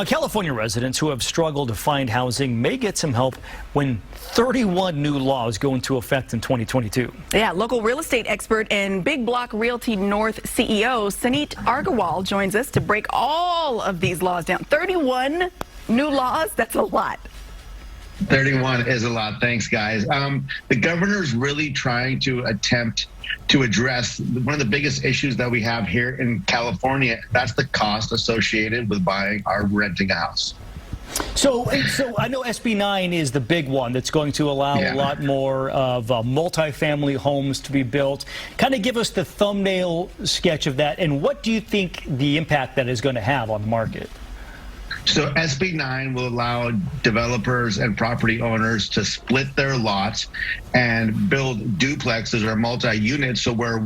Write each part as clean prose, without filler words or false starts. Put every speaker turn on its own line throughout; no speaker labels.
California residents who have struggled to find housing may get some help when 31 new laws go into effect in 2022.
Yeah, local real estate expert and Big Block Realty North CEO Suneet Agarwal joins us to break all of these laws down. 31 new laws, that's a lot.
31 is a lot. Thanks, guys. The governor's really trying to attempt to address one of the biggest issues that we have here in California. That's the cost associated with buying or renting a house.
So I know SB 9 is the big one that's going to allow a lot more of multifamily homes to be built. Kind of give us the thumbnail sketch of that, and what do you think the impact that is going to have on the market?
So SB 9 will allow developers and property owners to split their lots and build duplexes or multi-units. So where a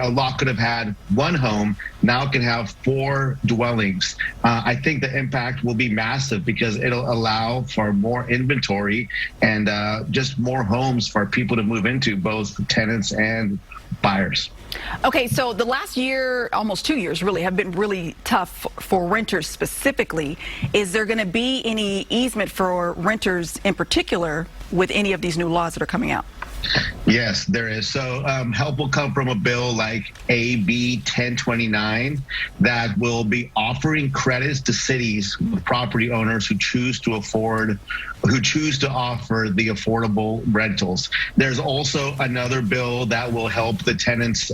lot could have had one home, now can have 4 dwellings. I think the impact will be massive because it'll allow for more inventory and just more homes for people to move into, both tenants and buyers.
Okay, so the last year, almost 2 years really, have been really tough for renters specifically. Is there going to be any easement for renters in particular with any of these new laws that are coming out?
Yes, there is. So help will come from a bill like AB 1029 that will be offering credits to cities, property owners who choose to offer the affordable rentals. There's also another bill that will help the tenants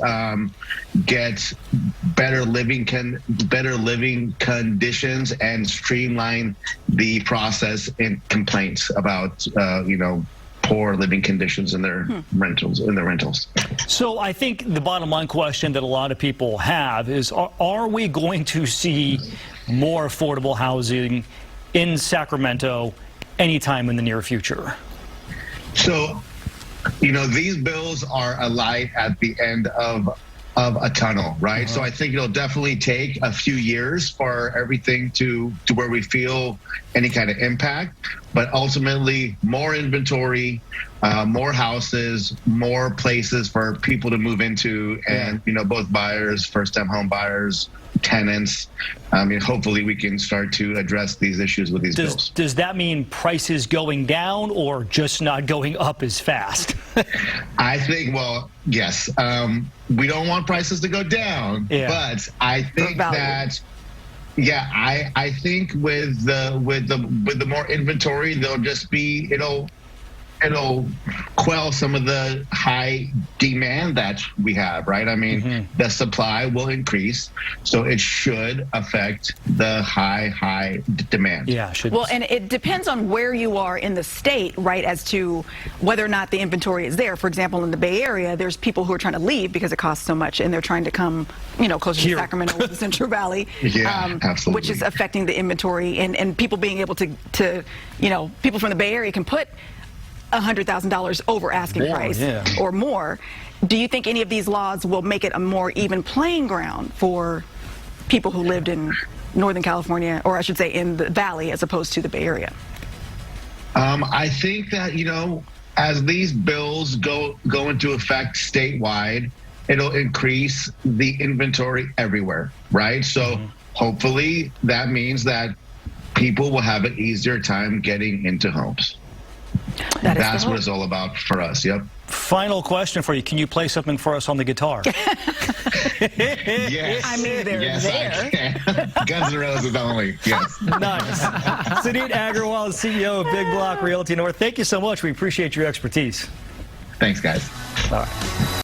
get better living conditions and streamline the process in complaints about poor living conditions in their rentals.
So I think the bottom line question that a lot of people have is, are we going to see more affordable housing in Sacramento anytime in the near future?
So, these bills are a light at the end of a tunnel, right? So I think it'll definitely take a few years for everything to where we feel any kind of impact, but ultimately more inventory, more houses, more places for people to move into, and both buyers, first-time home buyers, tenants. Hopefully we can start to address these issues with these bills.
Does that mean prices going down or just not going up as fast?
I think, well, yes. We don't want prices to go down, but I think that, I think with the more inventory, there'll just be it'll quell some of the high demand that we have, right? I mean, the supply will increase, so it should affect the high demand.
Yeah, it should.
Well, and it depends on where you are in the state, right, as to whether or not the inventory is there. For example, in the Bay Area, there's people who are trying to leave because it costs so much, and they're trying to come, closer to Sacramento or the Central Valley,
absolutely,
which is affecting the inventory, and people being able to people from the Bay Area can put $100,000 over asking price or more. Do you think any of these laws will make it a more even playing ground for people who lived in Northern California, or I should say in the Valley, as opposed to the Bay Area?
I think that, as these bills go into effect statewide, it'll increase the inventory everywhere, right? So hopefully that means that people will have an easier time getting into homes. That's what it's all about for us. Yep.
Final question for you. Can you play something for us on the guitar?
Yes.
I mean, they're there.
I can. Guns N' Roses only. Yes.
Nice. Suneet Agarwal, CEO of Big Block Realty North. Thank you so much. We appreciate your expertise.
Thanks, guys.
All right.